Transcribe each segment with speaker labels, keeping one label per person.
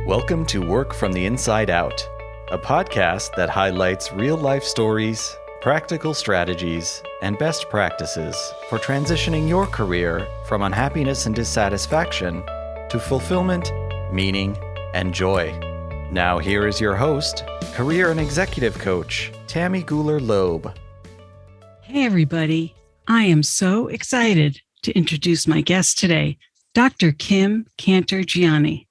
Speaker 1: Welcome to Work from the Inside Out, a podcast that highlights real-life stories, practical strategies, and best practices for transitioning your career from unhappiness and dissatisfaction to fulfillment, meaning, and joy. Now here is your host, career and executive coach, Tammy Guler-Loeb.
Speaker 2: Hey everybody, I am so excited to introduce my guest today, Dr. Kim Cantergiani.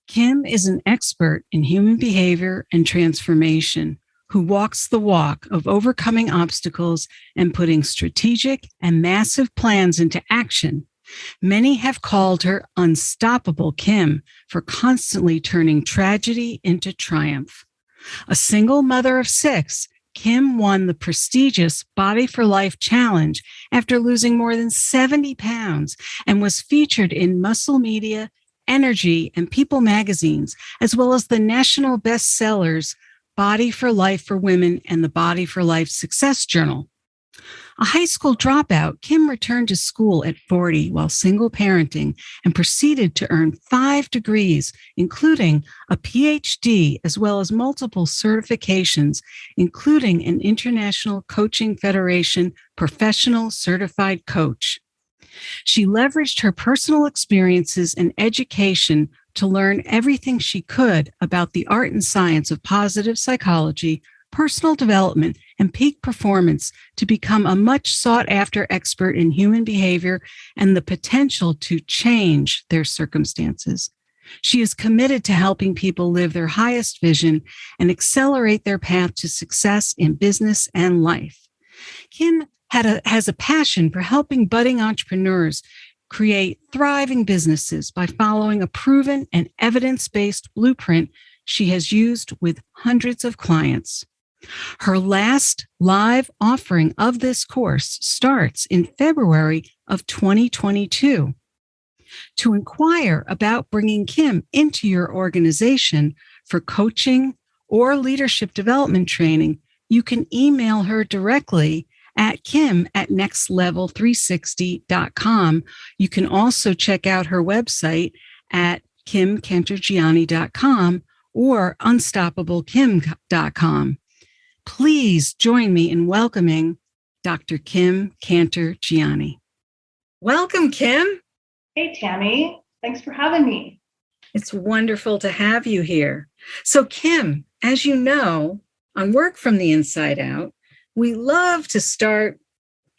Speaker 2: Kim is an expert in human behavior and transformation who walks the walk of overcoming obstacles and putting strategic and massive plans into action. Many have called her Unstoppable Kim for constantly turning tragedy into triumph. A single mother of 6, Kim won the prestigious Body for Life Challenge after losing more than 70 pounds and was featured in Muscle Media, Energy, and People magazines, as well as the national bestsellers Body for Life for Women and the Body for Life Success Journal. A high school dropout, Kim returned to school at 40 while single parenting and proceeded to earn 5 degrees, including a Ph.D., as well as multiple certifications, including an International Coaching Federation Professional Certified Coach. She leveraged her personal experiences and education to learn everything she could about the art and science of positive psychology, personal development, and peak performance to become a much sought-after expert in human behavior and the potential to change their circumstances. She is committed to helping people live their highest vision and accelerate their path to success in business and life. Kim has a passion for helping budding entrepreneurs create thriving businesses by following a proven and evidence-based blueprint she has used with hundreds of clients. Her last live offering of this course starts in February of 2022. To inquire about bringing Kim into your organization for coaching or leadership development training, you can email her directly at kim@nextlevel360.com. You can also check out her website at kimcantergiani.com or unstoppablekim.com. Please join me in welcoming Dr. Kim Cantergiani. Welcome, Kim.
Speaker 3: Hey, Tammy. Thanks for having me.
Speaker 2: It's wonderful to have you here. So, Kim, as you know, on Work from the Inside Out, we love to start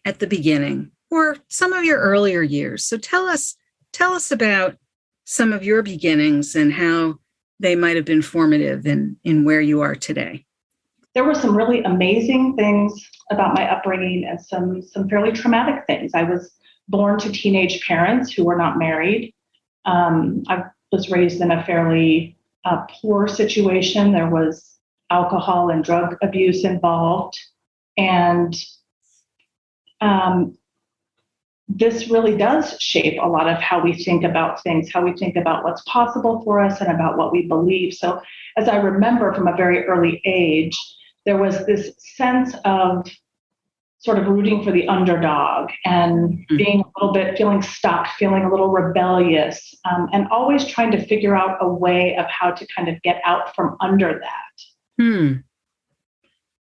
Speaker 2: at the beginning or some of your earlier years. So tell us about some of your beginnings and how they might have been formative in where you are today.
Speaker 3: There were some really amazing things about my upbringing and some fairly traumatic things. I was born to teenage parents who were not married. I was raised in a fairly poor situation. There was alcohol and drug abuse involved. And this really does shape a lot of how we think about things, how we think about what's possible for us and about what we believe. So as I remember from a very early age, there was this sense of sort of rooting for the underdog and being a little bit, feeling stuck, feeling a little rebellious, and always trying to figure out a way of how to kind of get out from under that.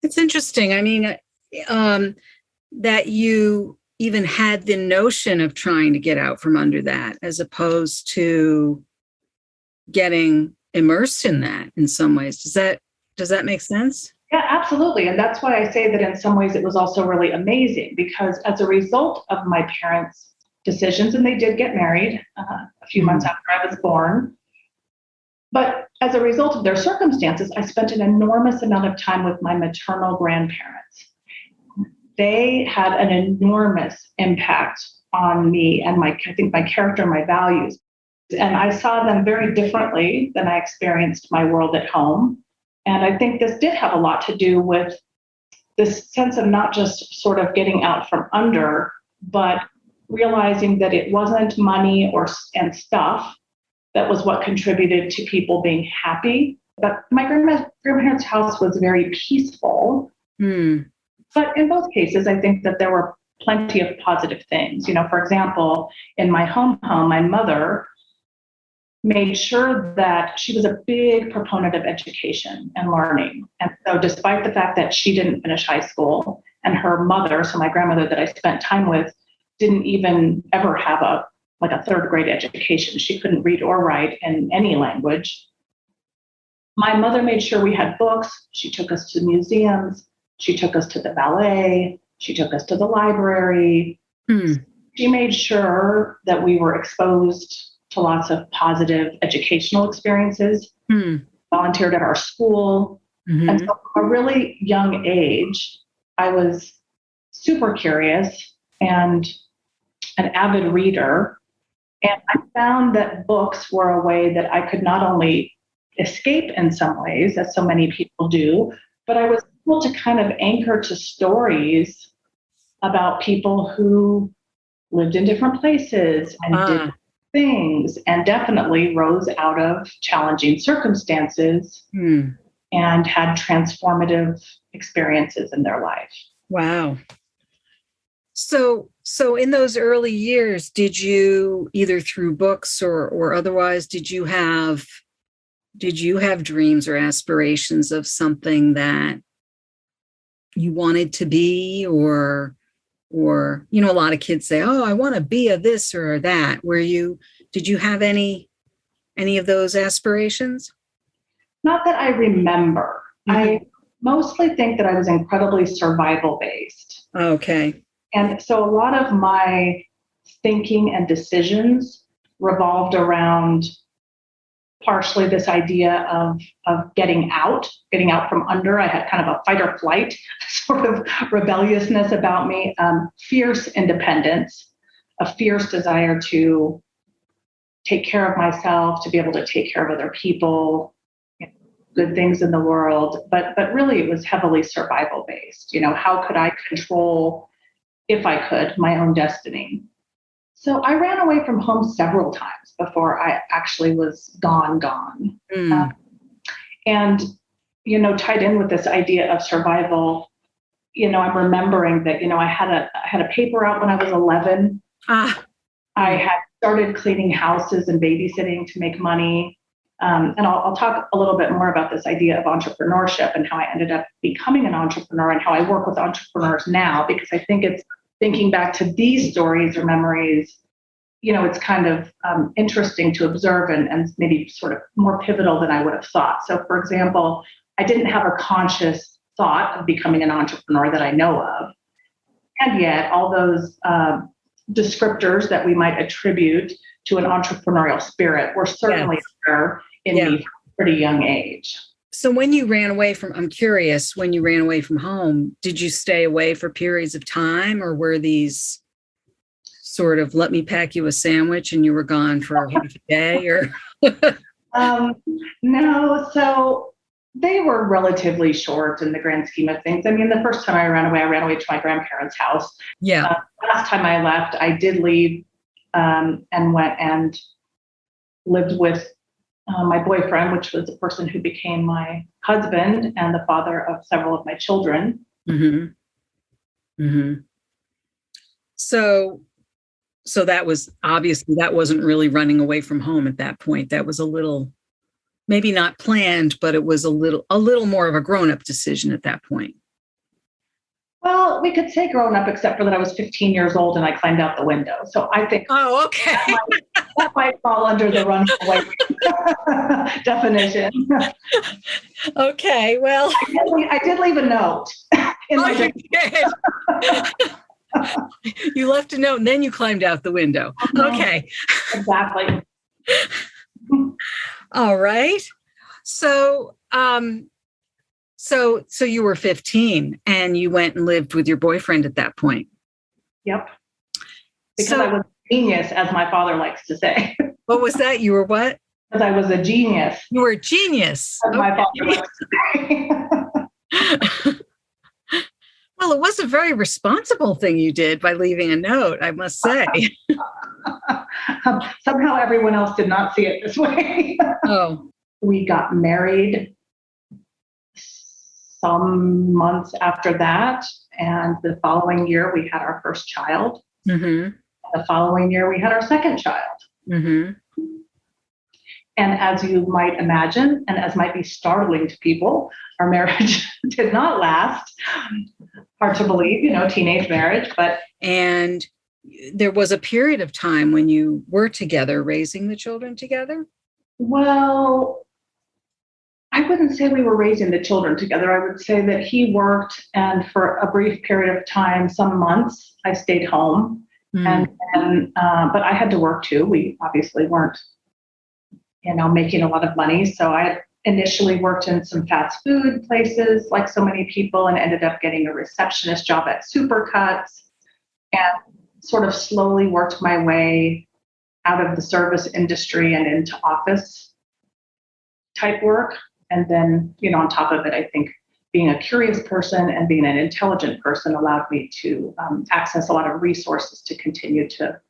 Speaker 2: It's interesting. I mean, that you even had the notion of trying to get out from under that, as opposed to getting immersed in that in some ways. Does that make sense?
Speaker 3: Yeah, absolutely. And that's why I say that in some ways it was also really amazing, because as a result of my parents' decisions, and they did get married a few months after I was born, but as a result of their circumstances, I spent an enormous amount of time with my maternal grandparents. They had an enormous impact on me and I think my character, my values. And I saw them very differently than I experienced my world at home. And I think this did have a lot to do with this sense of not just sort of getting out from under, but realizing that it wasn't money and stuff that was what contributed to people being happy. But my grandparents' house was very peaceful. But in both cases, I think that there were plenty of positive things. You know, for example, in my home, my mother made sure that she was a big proponent of education and learning. And so despite the fact that she didn't finish high school, and her mother, so my grandmother that I spent time with, didn't even ever have a third grade education. She couldn't read or write in any language. My mother made sure we had books. She took us to museums. She took us to the ballet. She took us to the library. She made sure that we were exposed to lots of positive educational experiences, volunteered at our school. And so from a really young age, I was super curious and an avid reader. And I found that books were a way that I could not only escape in some ways, as so many people do, but I was able to kind of anchor to stories about people who lived in different places and did things and definitely rose out of challenging circumstances and had transformative experiences in their life.
Speaker 2: Wow. So in those early years, did you, either through books or otherwise, did you have dreams or aspirations of something that you wanted to be, or a lot of kids say, oh, I want to be a this or that. Did you have any of those aspirations?
Speaker 3: Not that I remember. I mostly think that I was incredibly survival based.
Speaker 2: Okay.
Speaker 3: And so a lot of my thinking and decisions revolved around partially this idea of getting out from under. I had kind of a fight or flight sort of rebelliousness about me, fierce independence, a fierce desire to take care of myself, to be able to take care of other people, good things in the world. But really it was heavily survival based. How could I control, if I could, my own destiny? So I ran away from home several times before I actually was gone. And, tied in with this idea of survival, I'm remembering that, I had a paper out when I was 11. I had started cleaning houses and babysitting to make money. And I'll talk a little bit more about this idea of entrepreneurship and how I ended up becoming an entrepreneur and how I work with entrepreneurs now, because I think it's thinking back to these stories or memories, it's kind of interesting to observe and maybe sort of more pivotal than I would have thought. So, for example, I didn't have a conscious thought of becoming an entrepreneur that I know of. And yet all those descriptors that we might attribute to an entrepreneurial spirit were certainly there in me from a pretty young age.
Speaker 2: So when you ran away from, I'm curious, when you ran away from home, did you stay away for periods of time, or were these sort of, let me pack you a sandwich and you were gone for a half a day, or?
Speaker 3: No, so they were relatively short in the grand scheme of things. I mean, the first time I ran away to my grandparents' house.
Speaker 2: Yeah.
Speaker 3: Last time I left, I did leave and went and lived with my boyfriend, which was the person who became my husband and the father of several of my children.
Speaker 2: So that was obviously, that wasn't really running away from home at that point. That was a little, maybe not planned, but it was a little more of a grown-up decision at that point.
Speaker 3: Well, we could say grown up, except for that I was 15 years old and I climbed out the window. So I think
Speaker 2: okay.
Speaker 3: that might fall under the running away definition.
Speaker 2: Okay, well.
Speaker 3: I did leave a note.
Speaker 2: You did. You left a note and then you climbed out the window. Okay.
Speaker 3: Exactly.
Speaker 2: All right. So you were 15 and you went and lived with your boyfriend at that point.
Speaker 3: Yep. Because I was a genius, as my father likes to say.
Speaker 2: What was that? You were what?
Speaker 3: Because I was a genius.
Speaker 2: You were a genius.
Speaker 3: As my father likes to say.
Speaker 2: Well, it was a very responsible thing you did by leaving a note, I must say.
Speaker 3: Somehow everyone else did not see it this way.
Speaker 2: Oh.
Speaker 3: We got married some months after that. And the following year, we had our first child. The following year, we had our second child. And as you might imagine, and as might be startling to people, our marriage did not last. Hard to believe, teenage marriage, but.
Speaker 2: And there was a period of time when you were together, raising the children together?
Speaker 3: Well, I wouldn't say we were raising the children together. I would say that he worked, and for a brief period of time, some months, I stayed home. But I had to work too. We obviously weren't, making a lot of money. So I initially worked in some fast food places, like so many people, and ended up getting a receptionist job at Supercuts, and sort of slowly worked my way out of the service industry and into office type work. And then, on top of it, I think being a curious person and being an intelligent person allowed me to access a lot of resources to continue to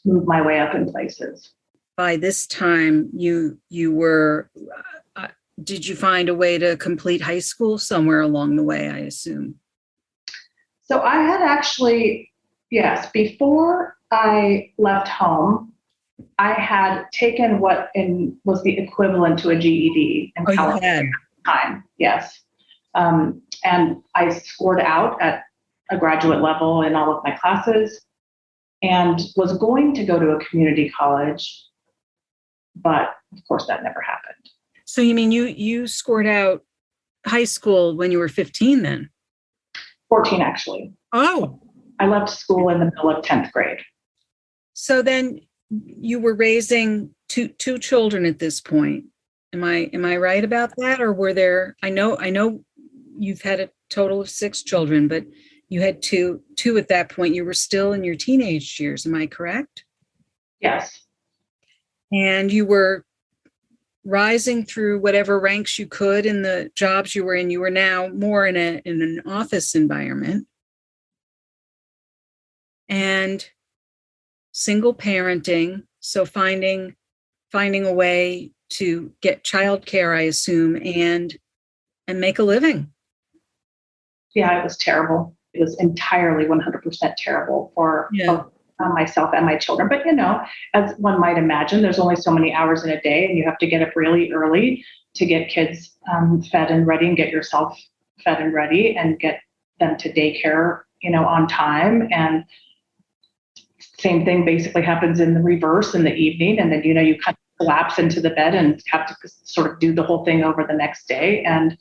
Speaker 3: move my way up in places.
Speaker 2: By this time, you were, did you find a way to complete high school somewhere along the way, I assume?
Speaker 3: So I had actually, yes, before I left home, I had taken what was the equivalent to a GED in California at the time. Yes. And I scored out at a graduate level in all of my classes and was going to go to a community college, but of course that never happened.
Speaker 2: So you mean you scored out high school when you were 15 then?
Speaker 3: 14, actually.
Speaker 2: Oh.
Speaker 3: I left school in the middle of 10th grade.
Speaker 2: So then you were raising two children at this point. Am I right about that? Or were there, I know you've had a total of 6 children, but you had two at that point. You were still in your teenage years. Am I correct?
Speaker 3: Yes.
Speaker 2: And you were rising through whatever ranks you could in the jobs you were in. You were now more in an office environment. And single parenting, so finding a way to get childcare, I assume, and make a living.
Speaker 3: Yeah, it was terrible. It was entirely 100% terrible for both myself and my children. But, as one might imagine, there's only so many hours in a day, and you have to get up really early to get kids fed and ready, and get yourself fed and ready, and get them to daycare, on time. And same thing basically happens in the reverse in the evening. And then, you kind of collapse into the bed and have to sort of do the whole thing over the next day. And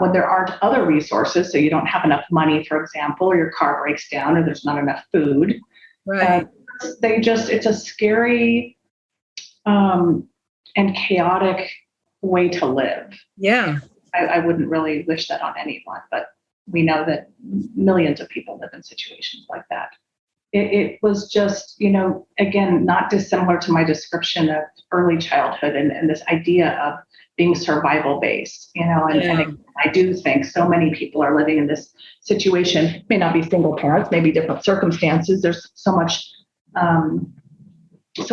Speaker 3: when there aren't other resources, so you don't have enough money, for example, or your car breaks down or there's not enough food,
Speaker 2: right?
Speaker 3: It's a scary and chaotic way to live.
Speaker 2: Yeah.
Speaker 3: I wouldn't really wish that on anyone, but we know that millions of people live in situations like that. It was just, again, not dissimilar to my description of early childhood and this idea of being survival based, and I do think so many people are living in this situation, may not be single parents, maybe different circumstances. There's so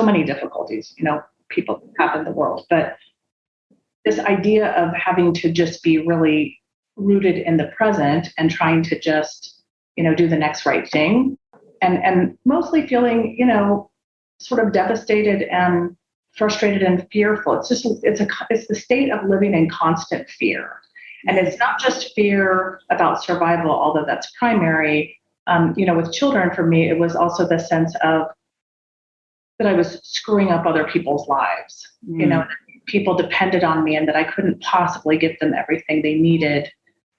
Speaker 3: many difficulties, people have in the world, but this idea of having to just be really rooted in the present and trying to just, do the next right thing. And mostly feeling, sort of devastated and frustrated and fearful. It's the state of living in constant fear. And it's not just fear about survival, although that's primary. With children, for me, it was also the sense of that I was screwing up other people's lives, that people depended on me and that I couldn't possibly give them everything they needed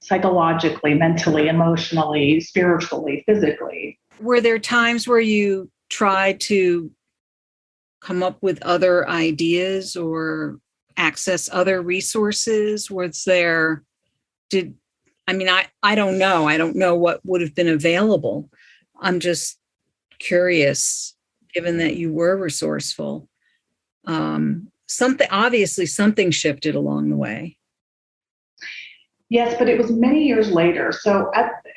Speaker 3: psychologically, mentally, emotionally, spiritually, physically.
Speaker 2: Were there times where you tried to come up with other ideas or access other resources? I don't know. I don't know what would have been available. I'm just curious, given that you were resourceful. Something shifted along the way.
Speaker 3: Yes, but it was many years later. So,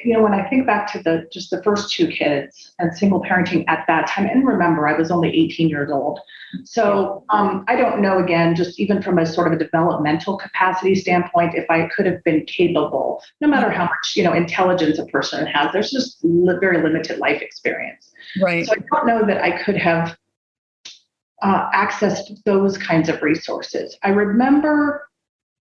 Speaker 3: when I think back to the first 2 kids and single parenting at that time, and remember, I was only 18 years old. So I don't know, again, just even from a sort of a developmental capacity standpoint, if I could have been capable, no matter how much, intelligence a person has, there's just very limited life experience.
Speaker 2: Right.
Speaker 3: So I don't know that I could have access to those kinds of resources. I remember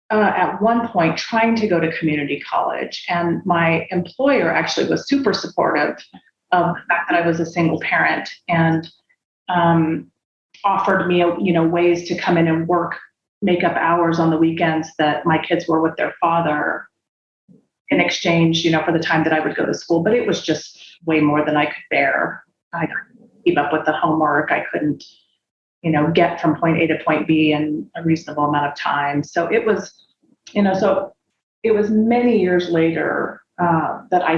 Speaker 3: at one point trying to go to community college, and my employer actually was super supportive of the fact that I was a single parent, and offered me, ways to come in and work, make up hours on the weekends that my kids were with their father in exchange, for the time that I would go to school. But it was just way more than I could bear. I couldn't keep up with the homework. I couldn't, get from point A to point B in a reasonable amount of time. So it was, it was many years later that I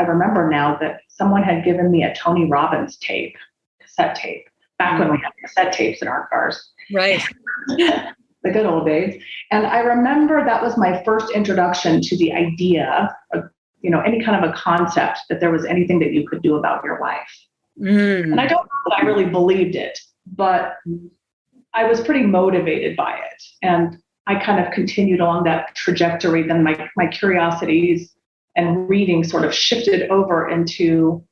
Speaker 3: remember now that someone had given me a Tony Robbins cassette tape, back when we had cassette tapes in our cars.
Speaker 2: Right.
Speaker 3: The good old days. And I remember that was my first introduction to the idea of, any kind of a concept that there was anything that you could do about your life. And I don't know that I really believed it, but I was pretty motivated by it. And I kind of continued along that trajectory. Then my curiosities and reading sort of shifted over into,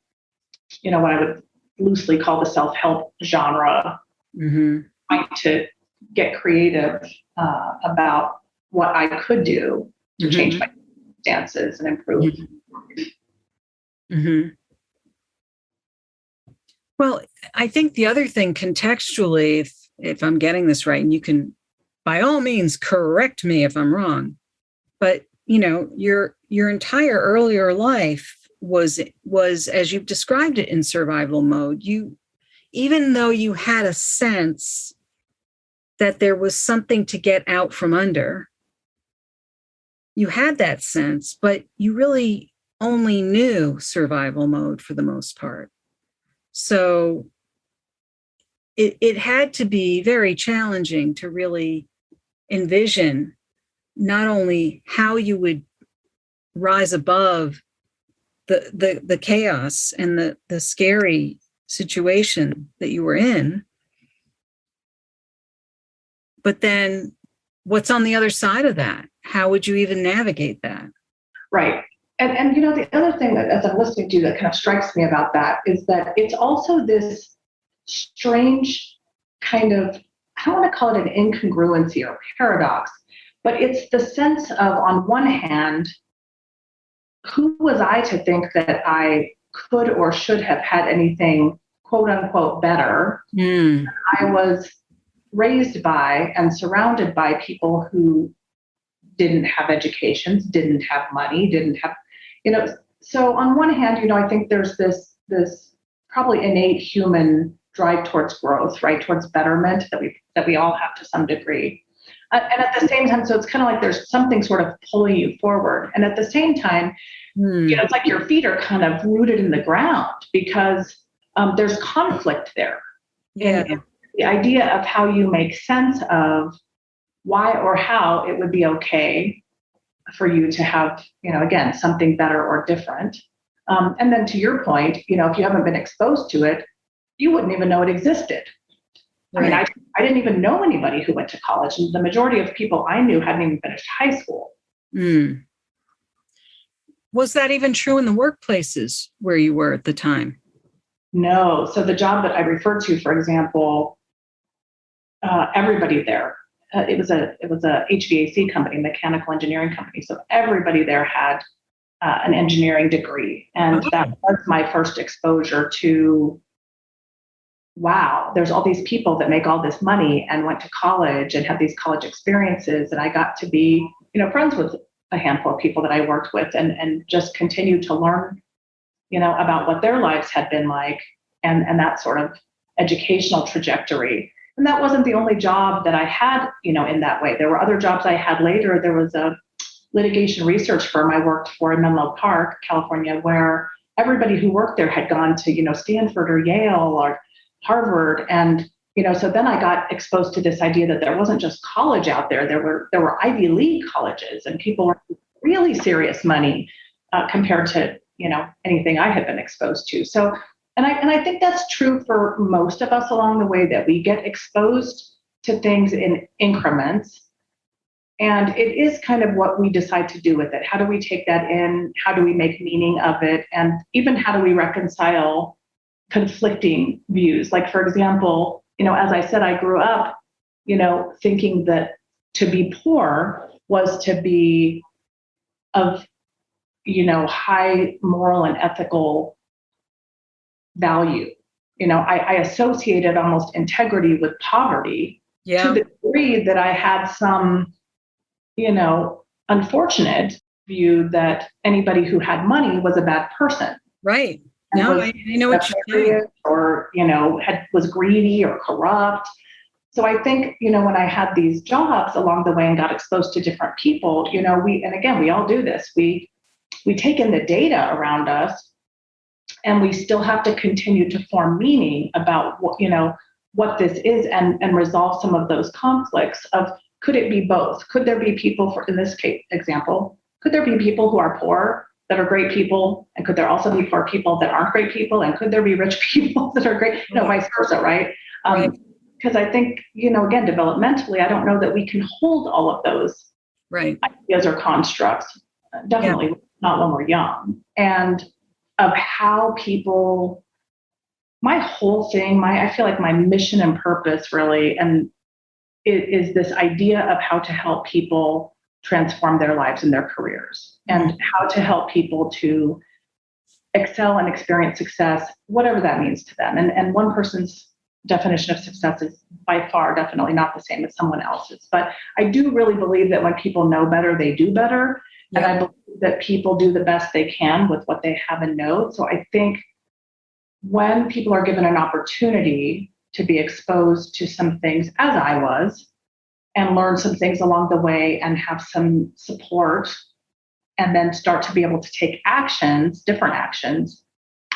Speaker 3: what I would loosely call the self-help genre, trying to get creative about what I could do to change my circumstances and improve.
Speaker 2: Well, I think the other thing contextually, if I'm getting this right, and you can by all means correct me if I'm wrong, but your entire earlier life was as you've described it in survival mode. Even though you had a sense that there was something to get out from under, you had that sense, but you really only knew survival mode for the most part. So it had to be very challenging to really envision not only how you would rise above the chaos and the scary situation that you were in, but then what's on the other side of that? How would you even navigate that?
Speaker 3: Right. And the other thing that, as I'm listening to you, that kind of strikes me about that is that it's also this strange kind of, I don't want to call it an incongruency or paradox, but it's the sense of, on one hand, who was I to think that I could or should have had anything, quote unquote, better? I was raised by and surrounded by people who didn't have educations, didn't have money, didn't have, so on one hand, I think there's this probably innate human drive towards growth, right, towards betterment that we all have to some degree. And at the same time, so it's kind of like there's something sort of pulling you forward. And at the same time, it's like your feet are kind of rooted in the ground because there's conflict there.
Speaker 2: Yeah.
Speaker 3: And the idea of how you make sense of why or how it would be okay for you to have, again, something better or different. And then to your point, if you haven't been exposed to it, you wouldn't even know it existed. Right. I mean, I didn't even know anybody who went to college, and the majority of people I knew hadn't even finished high school.
Speaker 2: Was that even true in the workplaces where you were at the time?
Speaker 3: No. So the job that I referred to, for example, everybody there, it was a HVAC company, mechanical engineering company. So everybody there had an engineering degree, and that was my first exposure to, wow, there's all these people that make all this money and went to college and have these college experiences. And I got to be, friends with a handful of people that I worked with and just continue to learn, about what their lives had been like and that sort of educational trajectory. And that wasn't the only job that I had, in that way. There were other jobs I had later. There was a litigation research firm I worked for in Menlo Park, California, where everybody who worked there had gone to, Stanford or Yale or Harvard. And, so then I got exposed to this idea that there wasn't just college out there. There were Ivy League colleges, and people were really serious money compared to, anything I had been exposed to. So, and I think that's true for most of us along the way, that we get exposed to things in increments. And it is kind of what we decide to do with it. How do we take that in? How do we make meaning of it? And even how do we reconcile conflicting views. Like, for example, as I said, I grew up, thinking that to be poor was to be of, high moral and ethical value. I associated almost integrity with poverty to the degree that I had some, unfortunate view that anybody who had money was a bad person.
Speaker 2: Right. No, I know what you're saying.
Speaker 3: Or, was greedy or corrupt. So I think, when I had these jobs along the way and got exposed to different people, we all do this. We take in the data around us, and we still have to continue to form meaning about what this is, and resolve some of those conflicts of, could it be both? Could there be people, in this case example, could there be people who are poor that are great people? And could there also be poor people that aren't great people? And could there be rich people that are great? Vice versa, right? Because I think, again, developmentally, I don't know that we can hold all of those ideas or constructs, definitely not when we're young. And of how people, my whole thing, I feel like my mission and purpose really, and it is this idea of how to help people transform their lives and their careers, and how to help people to excel and experience success, whatever that means to them. And one person's definition of success is by far definitely not the same as someone else's. But I do really believe that when people know better, they do better. And I believe that people do the best they can with what they have and know. So I think when people are given an opportunity to be exposed to some things, as I was, and learn some things along the way and have some support, and then start to be able to take actions, different actions,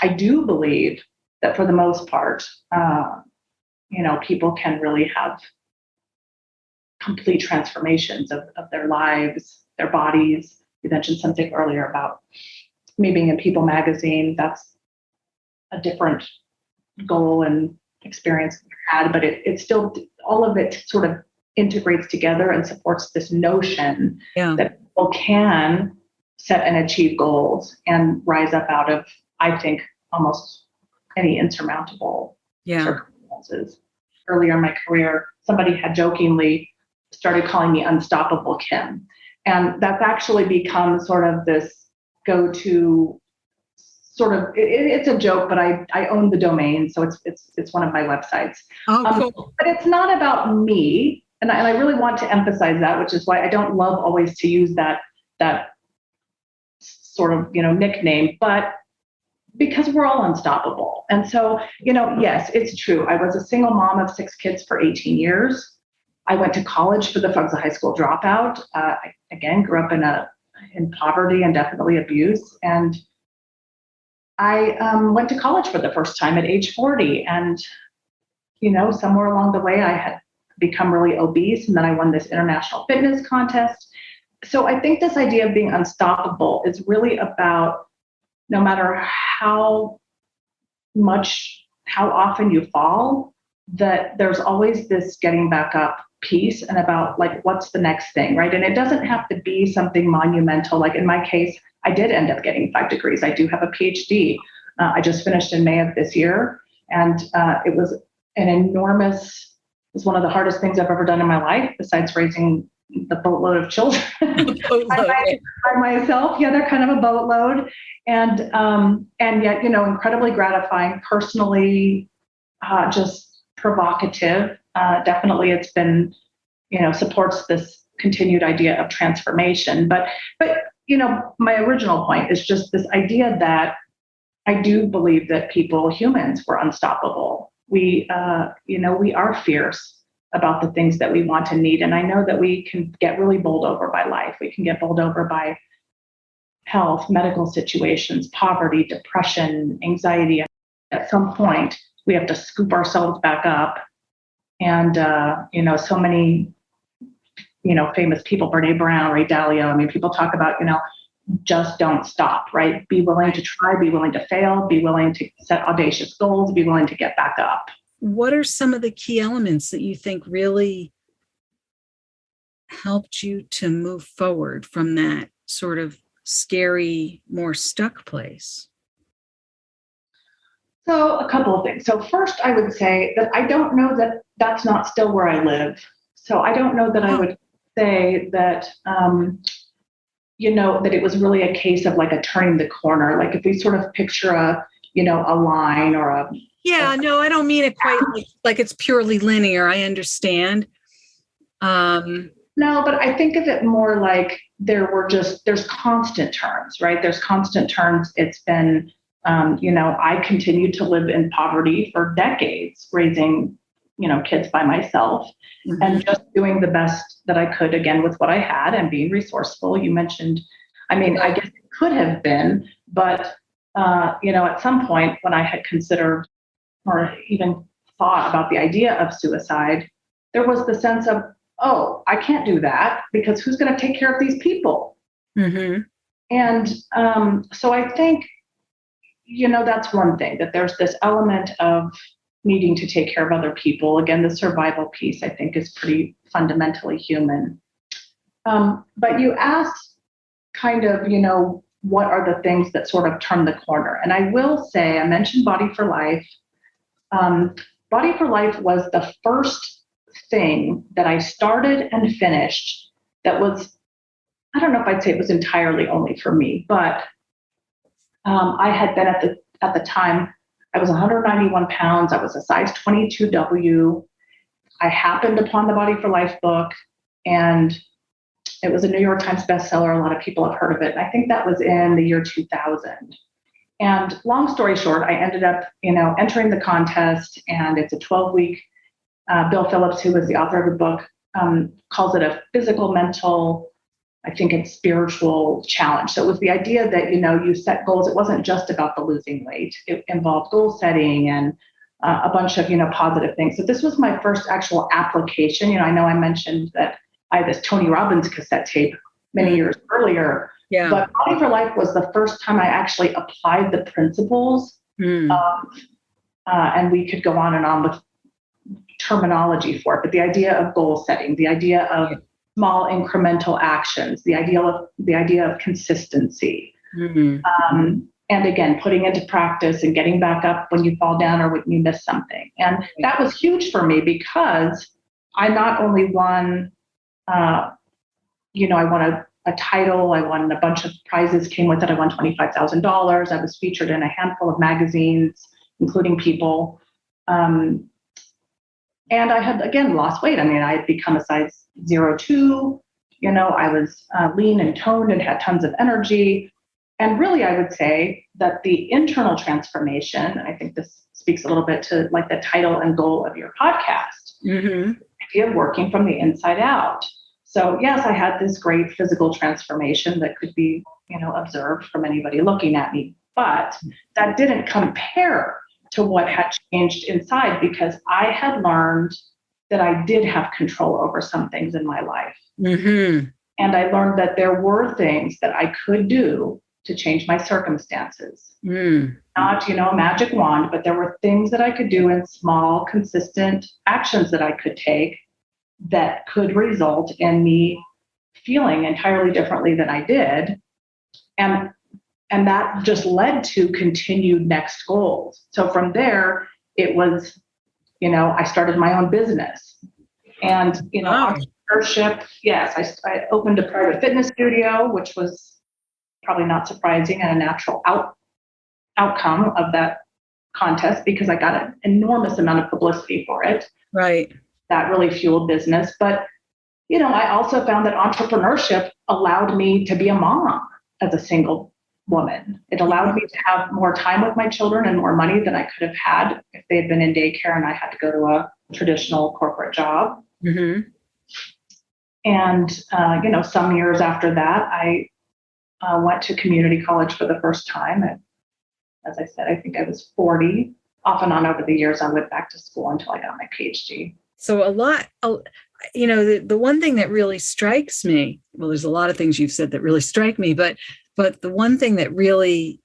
Speaker 3: I do believe that for the most part, people can really have complete transformations of their lives, their bodies. You mentioned something earlier about me being in People magazine. That's a different goal and experience I had, but it still, all of it sort of integrates together and supports this notion that people can set and achieve goals and rise up out of, I think, almost any insurmountable circumstances. Earlier in my career, somebody had jokingly started calling me Unstoppable Kim. And that's actually become sort of this go-to sort of, it's a joke, but I own the domain. So it's one of my websites.
Speaker 2: Oh, cool.
Speaker 3: But it's not about me. And I really want to emphasize that, which is why I don't love always to use that sort of, nickname, but because we're all unstoppable. And so, yes, it's true. I was a single mom of 6 kids for 18 years. I went to college for the I was a high school dropout. I, again, grew up in poverty and definitely abuse. And I went to college for the first time at age 40. And, somewhere along the way, I had become really obese. And then I won this international fitness contest. So I think this idea of being unstoppable is really about, no matter how often you fall, that there's always this getting back up piece, and about like, what's the next thing, right? And it doesn't have to be something monumental. Like in my case, I did end up getting 5 degrees. I do have a Ph.D. I just finished in May of this year. And it was one of the hardest things I've ever done in my life, besides raising the boatload of children by myself. Yeah, they're kind of a boatload. And yet, incredibly gratifying, personally, just provocative. Definitely it's been, supports this continued idea of transformation. But my original point is just this idea that I do believe that humans, were unstoppable. We are fierce about the things that we want and need. And I know that we can get really bowled over by life. We can get bowled over by health, medical situations, poverty, depression, anxiety. At some point, we have to scoop ourselves back up. And, so many, famous people, Brene Brown, Ray Dalio, I mean, people talk about, just don't stop, right? Be willing to try, be willing to fail, be willing to set audacious goals, be willing to get back up.
Speaker 2: What are some of the key elements that you think really helped you to move forward from that sort of scary, more stuck place?
Speaker 3: So a couple of things. So first, I would say that I don't know that that's not still where I live. So I don't know that I would say that, that it was really a case of like a turning the corner. Like if we sort of picture a line or a.
Speaker 2: Yeah, no, I don't mean it quite like it's purely linear. I understand.
Speaker 3: No, but I think of it more like there's constant turns, right? There's constant turns. It's been, I continued to live in poverty for decades, raising, kids by myself and just doing the best that I could, again, with what I had and being resourceful. You mentioned, I guess it could have been, but, at some point when I had considered or even thought about the idea of suicide, there was the sense of, oh, I can't do that because who's going to take care of these people?
Speaker 2: Mm-hmm.
Speaker 3: And so I think, that's one thing, that there's this element of needing to take care of other people. Again, the survival piece, I think, is pretty fundamentally human. But you asked kind of, what are the things that sort of turn the corner? And I will say, I mentioned Body for Life. Body for Life was the first thing that I started and finished that was, I don't know if I'd say it was entirely only for me, but I had been at the time, I was 191 pounds. I was a size 22W. I happened upon the Body for Life book, and it was a New York Times bestseller. A lot of people have heard of it. And I think that was in the year 2000. And long story short, I ended up, entering the contest, and it's a 12-week. Bill Phillips, who was the author of the book, calls it a physical, mental, I think it's spiritual challenge. So it was the idea that, you set goals. It wasn't just about the losing weight. It involved goal setting and a bunch of, positive things. So this was my first actual application. I know I mentioned that I had this Tony Robbins cassette tape many years earlier.
Speaker 2: Yeah.
Speaker 3: But Body for Life was the first time I actually applied the principles of, and we could go on and on with terminology for it, but the idea of goal setting, the idea of small incremental actions, the idea of consistency, and again, putting into practice and getting back up when you fall down or when you miss something. And that was huge for me because I not only won, I won a title, I won a bunch of prizes came with it. I won $25,000. I was featured in a handful of magazines, including People. And I had, again, lost weight. I had become a size 02. I was lean and toned and had tons of energy. And really, I would say that the internal transformation, I think this speaks a little bit to like the title and goal of your podcast, the idea of working from the inside out. So yes, I had this great physical transformation that could be, observed from anybody looking at me, but that didn't compare to what had changed inside, because I had learned that I did have control over some things in my life. And I learned that there were things that I could do to change my circumstances. Not, a magic wand, but there were things that I could do in small, consistent actions that I could take that could result in me feeling entirely differently than I did. And that just led to continued next goals. So from there, it was, I started my own business. And, entrepreneurship, yes, I opened a private fitness studio, which was probably not surprising and a natural outcome of that contest because I got an enormous amount of publicity for it.
Speaker 2: Right.
Speaker 3: That really fueled business. But, I also found that entrepreneurship allowed me to be a mom as a single woman. It allowed me to have more time with my children and more money than I could have had if they had been in daycare and I had to go to a traditional corporate job. And, some years after that, I went to community college for the first time. And as I said, I think I was 40. Off and on over the years, I went back to school until I got my Ph.D.
Speaker 2: So the one thing that really strikes me, well, there's a lot of things you've said that really strike me, but the one thing that really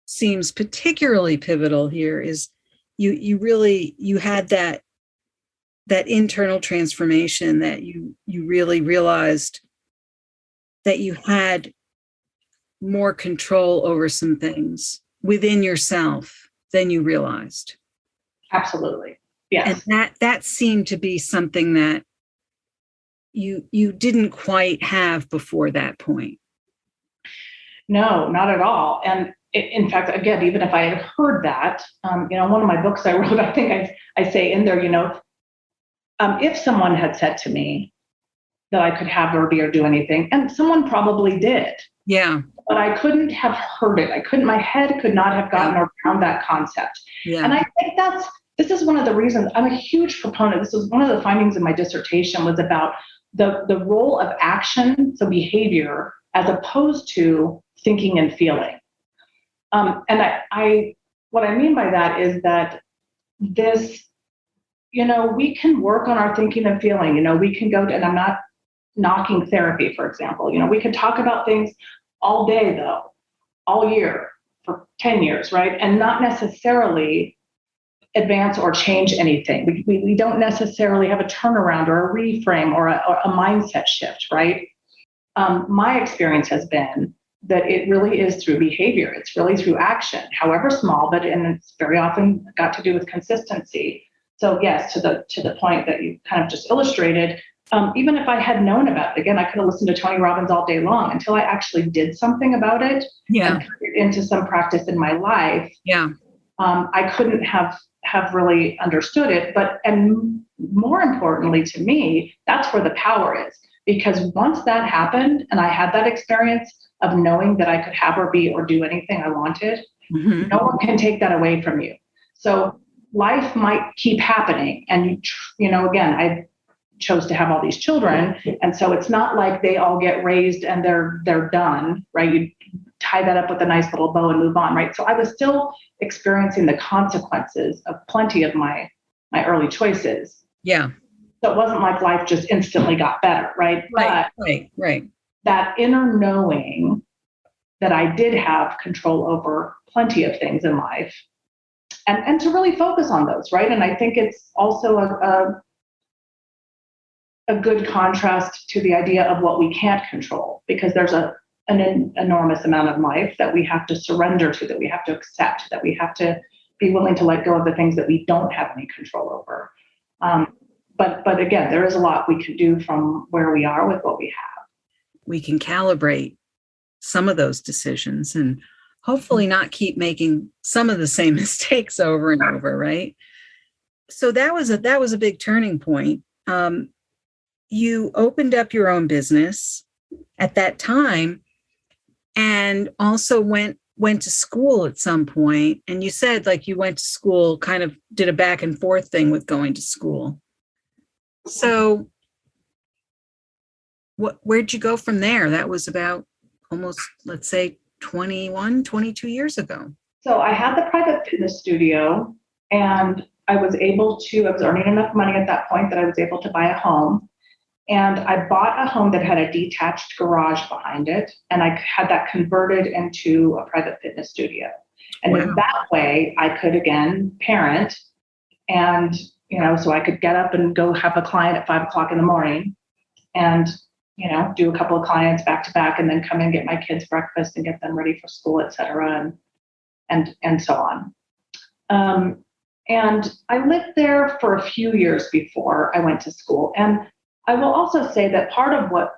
Speaker 2: seems particularly pivotal here is you had that internal transformation, that you really realized that you had more control over some things within yourself than you realized.
Speaker 3: Absolutely. Yes.
Speaker 2: And that seemed to be something that you didn't quite have before that point.
Speaker 3: No, not at all. And in fact, again, even if I had heard that, one of my books I wrote, I think I say in there, if someone had said to me that I could have or be or do anything, and someone probably did.
Speaker 2: Yeah.
Speaker 3: But I couldn't have heard it. My head could not have gotten around that concept.
Speaker 2: Yeah.
Speaker 3: And I think this is one of the reasons I'm a huge proponent. This was one of the findings of my dissertation was about the role of action, so behavior, as opposed to thinking and feeling. And what I mean by that is that this, we can work on our thinking and feeling. We can go to, and I'm not knocking therapy, for example. We can talk about things all day, though, all year for 10 years, right? And not necessarily advance or change anything. We don't necessarily have a turnaround or a reframe or a mindset shift, right? My experience has been that it really is through behavior. It's really through action, however small, and it's very often got to do with consistency. So yes, to the point that you kind of just illustrated, even if I had known about it, again, I could have listened to Tony Robbins all day long until I actually did something about it and put it into some practice in my life.
Speaker 2: Yeah.
Speaker 3: I couldn't have really understood it. And more importantly to me, that's where the power is. Because once that happened and I had that experience of knowing that I could have or be or do anything I wanted, no one can take that away from you. So life might keep happening. And, again, I chose to have all these children. And so it's not like they all get raised and they're done, right? You tie that up with a nice little bow and move on, right? So I was still experiencing the consequences of plenty of my early choices.
Speaker 2: Yeah.
Speaker 3: So it wasn't like life just instantly got better, right?
Speaker 2: Right.
Speaker 3: That inner knowing that I did have control over plenty of things in life and to really focus on those, right? And I think it's also a good contrast to the idea of what we can't control, because there's an enormous amount of life that we have to surrender to, that we have to accept, that we have to be willing to let go of the things that we don't have any control over. But again, there is a lot we can do from where we are with what we have.
Speaker 2: We can calibrate some of those decisions and hopefully not keep making some of the same mistakes over and over, right? So that was a big turning point. You opened up your own business at that time and also went to school at some point. And you said like you went to school, kind of did a back and forth thing with going to school. So where'd you go from there? That was about almost, let's say, 21, 22 years ago.
Speaker 3: So I had the private fitness studio and I was earning enough money at that point that I was able to buy a home. And I bought a home that had a detached garage behind it. And I had that converted into a private fitness studio. And in that way, I could, again, parent. And, so I could get up and go have a client at 5:00 in the morning and, do a couple of clients back to back and then come and get my kids breakfast and get them ready for school, et cetera, and so on. And I lived there for a few years before I went to school. And I will also say that part of what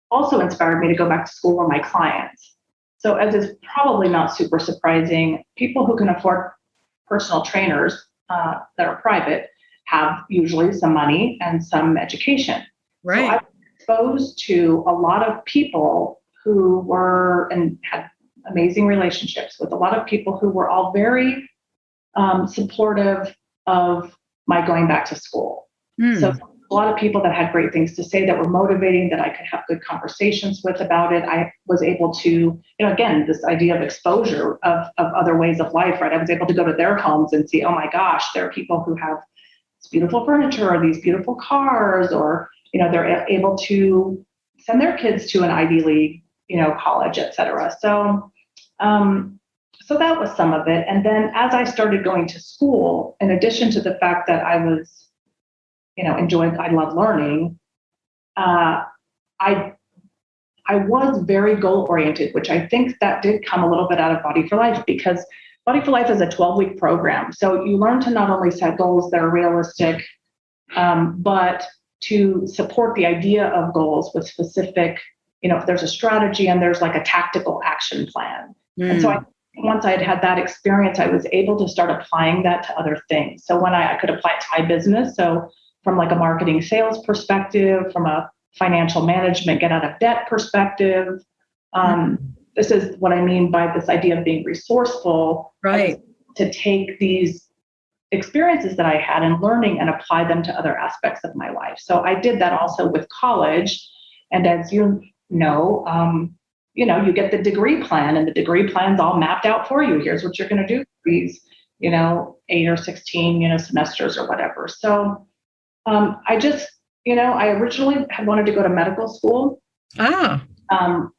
Speaker 3: also inspired me to go back to school were my clients. So as is probably not super surprising, people who can afford personal trainers that are private have usually some money and some education.
Speaker 2: Right.
Speaker 3: So I was exposed to a lot of people who were and had amazing relationships with a lot of people who were all very supportive of my going back to school. So a lot of people that had great things to say, that were motivating, that I could have good conversations with about it. I was able to, again, this idea of exposure of other ways of life, right? I was able to go to their homes and see, oh my gosh, there are people who have this beautiful furniture or these beautiful cars, or, they're able to send their kids to an Ivy League, college, et cetera. So that was some of it. And then as I started going to school, in addition to the fact that I was, I love learning. I I was very goal oriented, which I think that did come a little bit out of Body for Life, because Body for Life is a 12-week program. So you learn to not only set goals that are realistic, but to support the idea of goals with specific, if there's a strategy and there's like a tactical action plan. And so once I had that experience, I was able to start applying that to other things. So when I could apply it to my business, so from like a marketing sales perspective, from a financial management, get out of debt perspective, this is what I mean by this idea of being resourceful,
Speaker 2: right?
Speaker 3: To take these experiences that I had in learning and apply them to other aspects of my life. So I did that also with college. And as you you get the degree plan, and the degree plan's all mapped out for you. Here's what you're going to do for these, 8 or 16, semesters or whatever. So I just, I originally had wanted to go to medical school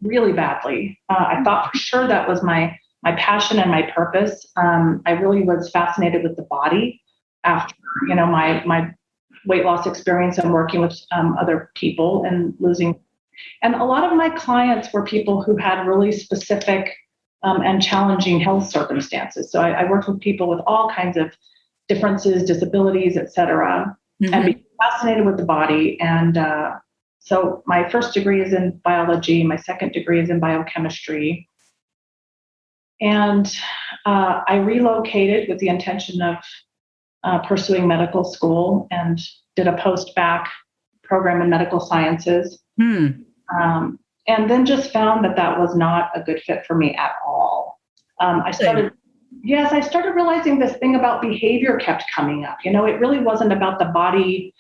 Speaker 3: really badly. I thought for sure that was my passion and my purpose. I really was fascinated with the body after, my weight loss experience and working with other people and losing. And a lot of my clients were people who had really specific and challenging health circumstances. So I worked with people with all kinds of differences, disabilities, et cetera, and became fascinated with the body. And so my first degree is in biology. My second degree is in biochemistry. And I relocated with the intention of pursuing medical school, and did a post-bac program in medical sciences. And then just found that was not a good fit for me at all. I started realizing this thing about behavior kept coming up. It really wasn't about the body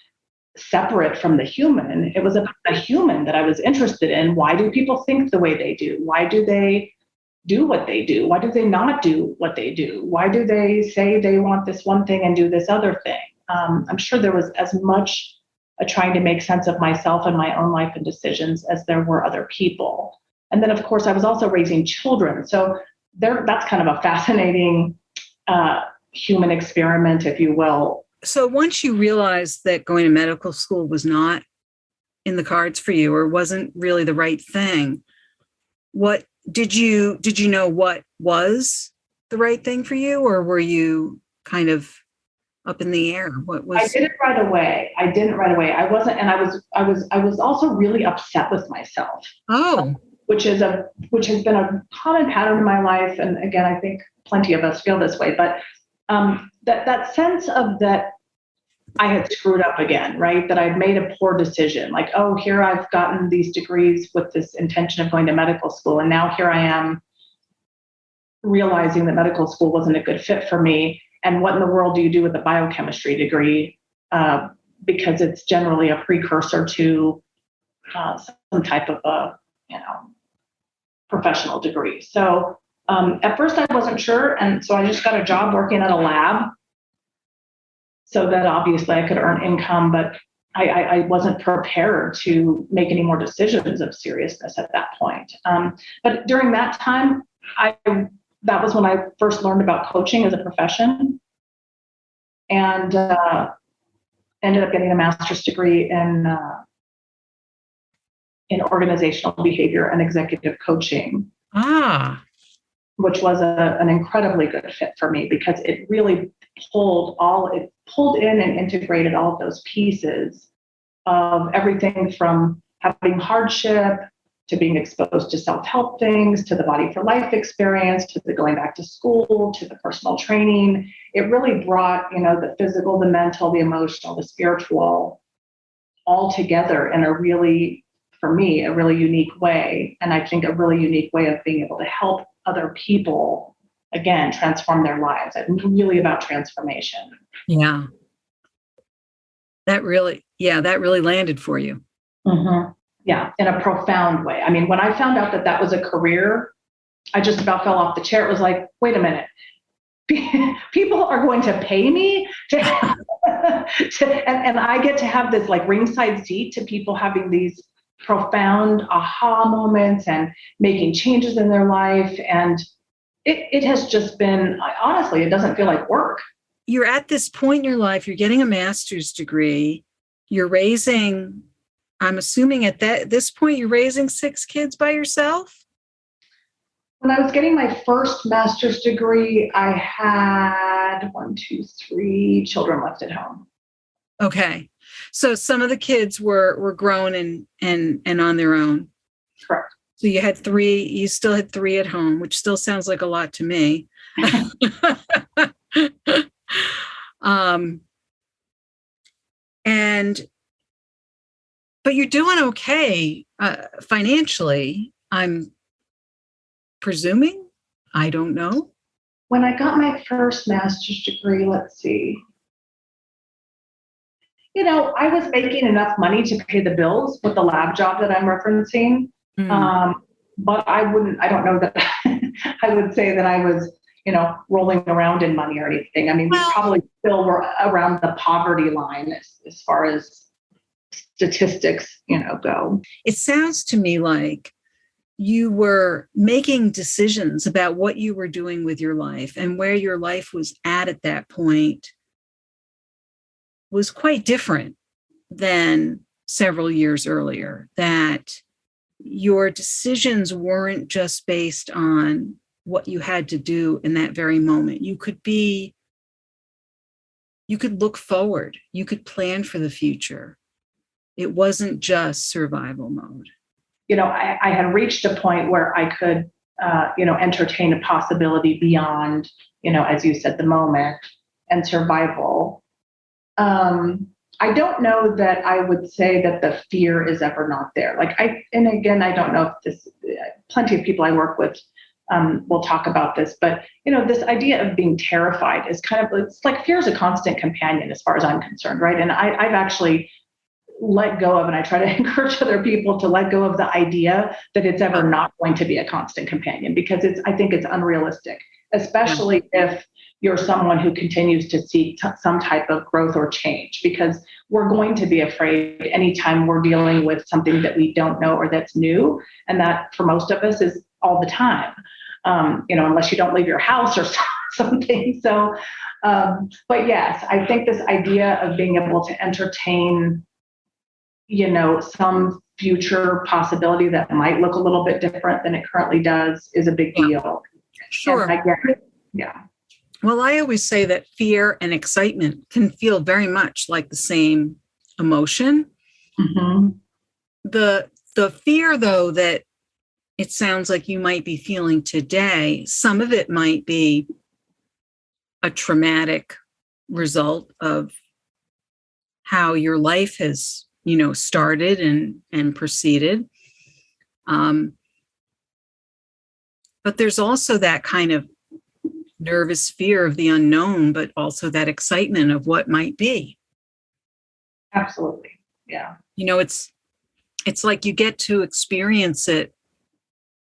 Speaker 3: separate from the human. It was about the human that I was interested in. Why do people think the way they do? Why do they do what they do? Why do they not do what they do? Why do they say they want this one thing and do this other thing? I'm sure there was as much trying to make sense of myself and my own life and decisions as there were other people. And then, of course, I was also raising children. So that's kind of a fascinating human experiment, if you will.
Speaker 2: So once you realized that going to medical school was not in the cards for you, or wasn't really the right thing, what did you know what was the right thing for you, or were you kind of up in the air? What was?
Speaker 3: I did it right away. I wasn't, and I was also really upset with myself. Which has been a common pattern in my life. And again, I think plenty of us feel this way, but that sense of that I had screwed up again, right? That I'd made a poor decision. Like, here I've gotten these degrees with this intention of going to medical school. And now here I am realizing that medical school wasn't a good fit for me. And what in the world do you do with a biochemistry degree? Because it's generally a precursor to some type of a, professional degree. So at first I wasn't sure. And so I just got a job working at a lab so that obviously I could earn income, but I wasn't prepared to make any more decisions of seriousness at that point. But during that time, that was when I first learned about coaching as a profession, and ended up getting a master's degree in organizational behavior and executive coaching, which was an incredibly good fit for me, because it really pulled in and integrated all of those pieces of everything from having hardship to being exposed to self-help things, to the Body for Life experience, to the going back to school, to the personal training. It really brought, the physical, the mental, the emotional, the spiritual all together in for me, a really unique way. And I think a really unique way of being able to help other people, again, transform their lives. It's really about transformation.
Speaker 2: Yeah. That really landed for you.
Speaker 3: Mm-hmm. Yeah, in a profound way. I mean, when I found out that was a career, I just about fell off the chair. It was like, wait a minute. People are going to pay me and I get to have this like ringside seat to people having these profound aha moments and making changes in their life. And it has just been, honestly, it doesn't feel like work.
Speaker 2: You're at this point in your life, you're getting a master's degree, you're raising I'm assuming at this point, you're raising 6 kids by yourself?
Speaker 3: When I was getting my first master's degree, I had 3 children left at home.
Speaker 2: Okay. So some of the kids were grown and on their own.
Speaker 3: Correct.
Speaker 2: So you still had 3 at home, which still sounds like a lot to me. But you're doing okay financially, I'm presuming. I don't know.
Speaker 3: When I got my first master's degree, let's see. I was making enough money to pay the bills with the lab job that I'm referencing. But I don't know that I would say that I was, rolling around in money or anything. I mean, we probably still were around the poverty line as far as statistics, go.
Speaker 2: It sounds to me like you were making decisions about what you were doing with your life, and where your life was at that point was quite different than several years earlier, that your decisions weren't just based on what you had to do in that very moment. You could look forward, you could plan for the future. It wasn't just survival mode.
Speaker 3: I had reached a point where I could, entertain a possibility beyond, as you said, the moment and survival. I don't know that I would say that the fear is ever not there. And again, I don't know if plenty of people I work with will talk about this, but, this idea of being terrified is it's like fear is a constant companion as far as I'm concerned, right? And I've actually let go of, and I try to encourage other people to let go of the idea that it's ever not going to be a constant companion, because I think it's unrealistic, especially if you're someone who continues to seek some type of growth or change, because we're going to be afraid anytime we're dealing with something that we don't know or that's new. And that for most of us is all the time, unless you don't leave your house or something. So, but yes, I think this idea of being able to entertain, some future possibility that might look a little bit different than it currently does is a big deal.
Speaker 2: Sure.
Speaker 3: And I get it. Yeah.
Speaker 2: Well, I always say that fear and excitement can feel very much like the same emotion.
Speaker 3: Mm-hmm.
Speaker 2: The fear, though, that it sounds like you might be feeling today, some of it might be a traumatic result of how your life has, started and proceeded. But there's also that kind of nervous fear of the unknown, but also that excitement of what might be.
Speaker 3: Absolutely. Yeah.
Speaker 2: It's like you get to experience it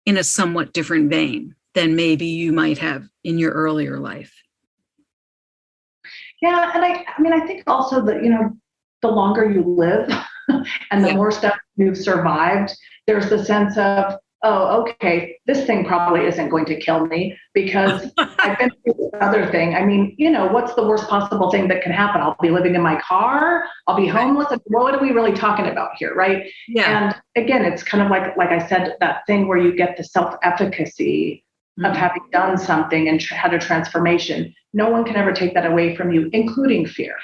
Speaker 2: in a somewhat different vein than maybe you might have in your earlier life.
Speaker 3: Yeah. And I think also that, the longer you live and the more stuff you've survived, there's the sense of, oh, okay, this thing probably isn't going to kill me because I've been through this other thing. I mean, what's the worst possible thing that can happen? I'll be living in my car. I'll be homeless. What are we really talking about here, right?
Speaker 2: Yeah.
Speaker 3: And again, it's kind of like I said, that thing where you get the self-efficacy of having done something and had a transformation. No one can ever take that away from you, including fear.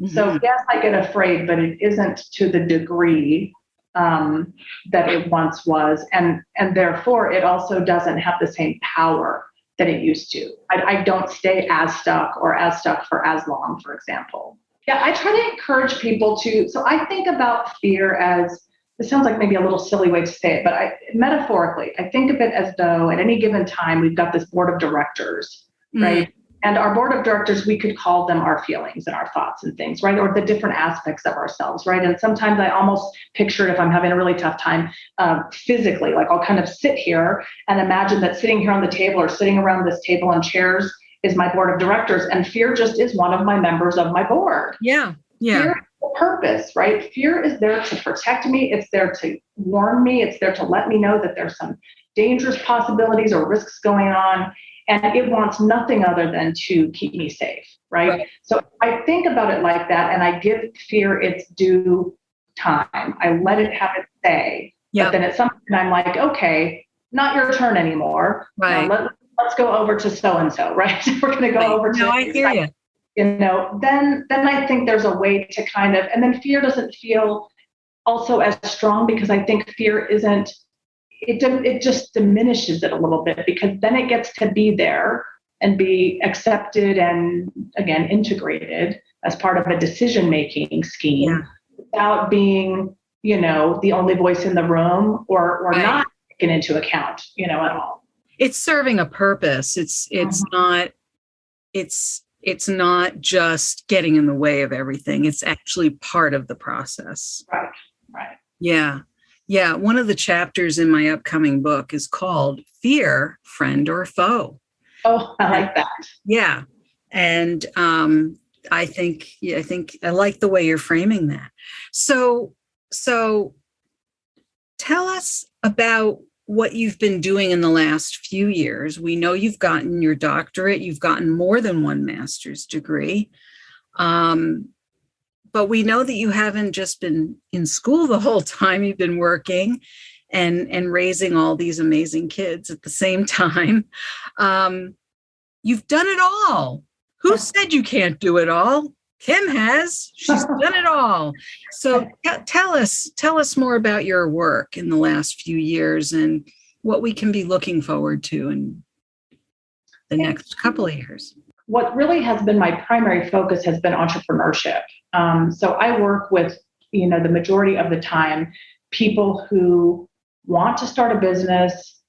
Speaker 3: Mm-hmm. So yes, I get afraid, but it isn't to the degree that it once was, and therefore it also doesn't have the same power that it used to. I don't stay as stuck for as long, for example. Yeah, I try to encourage people to. So I think about fear as, it sounds like maybe a little silly way to say it, but metaphorically, I think of it as though at any given time we've got this board of directors, right? And our board of directors, we could call them our feelings and our thoughts and things, right? Or the different aspects of ourselves, right? And sometimes I almost picture it if I'm having a really tough time physically, like I'll kind of sit here and imagine that sitting here on the table or sitting around this table on chairs is my board of directors, and fear just is one of my members of my board.
Speaker 2: Yeah.
Speaker 3: Fear is the purpose, right? Fear is there to protect me. It's there to warn me. It's there to let me know that there's some dangerous possibilities or risks going on. And it wants nothing other than to keep me safe, right? So I think about it like that, and I give fear its due time. I let it have its say.
Speaker 2: Yep.
Speaker 3: But then at some point I'm like, okay, not your turn anymore.
Speaker 2: Right.
Speaker 3: Let's go over to so-and-so, right? We're going to go over to.
Speaker 2: No, I hear you.
Speaker 3: Then I think there's a way to kind of, and then fear doesn't feel also as strong, because I think fear it just diminishes it a little bit, because then it gets to be there and be accepted and, again, integrated as part of a decision-making scheme, without being, the only voice in the room, or right. Not taken into account, at all.
Speaker 2: It's serving a purpose. It's not just getting in the way of everything. It's actually part of the process.
Speaker 3: Right.
Speaker 2: Yeah. One of the chapters in my upcoming book is called Fear, Friend or Foe.
Speaker 3: Oh, I like that.
Speaker 2: Yeah. And I think I like the way you're framing that. So tell us about what you've been doing in the last few years. We know you've gotten your doctorate, you've gotten more than one master's degree. But we know that you haven't just been in school the whole time. You've been working and raising all these amazing kids at the same time. You've done it all. Who said you can't do it all? Kim has. She's done it all. So tell us more about your work in the last few years and what we can be looking forward to in the next couple of years.
Speaker 3: What really has been my primary focus has been entrepreneurship. So I work with, the majority of the time, people who want to start a business.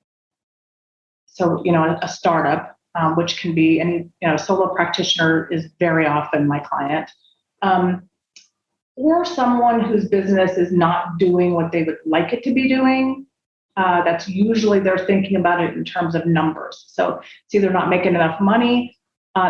Speaker 3: So, a startup, which can be any, solo practitioner is very often my client, or someone whose business is not doing what they would like it to be doing. That's usually they're thinking about it in terms of numbers. So it's either not making enough money,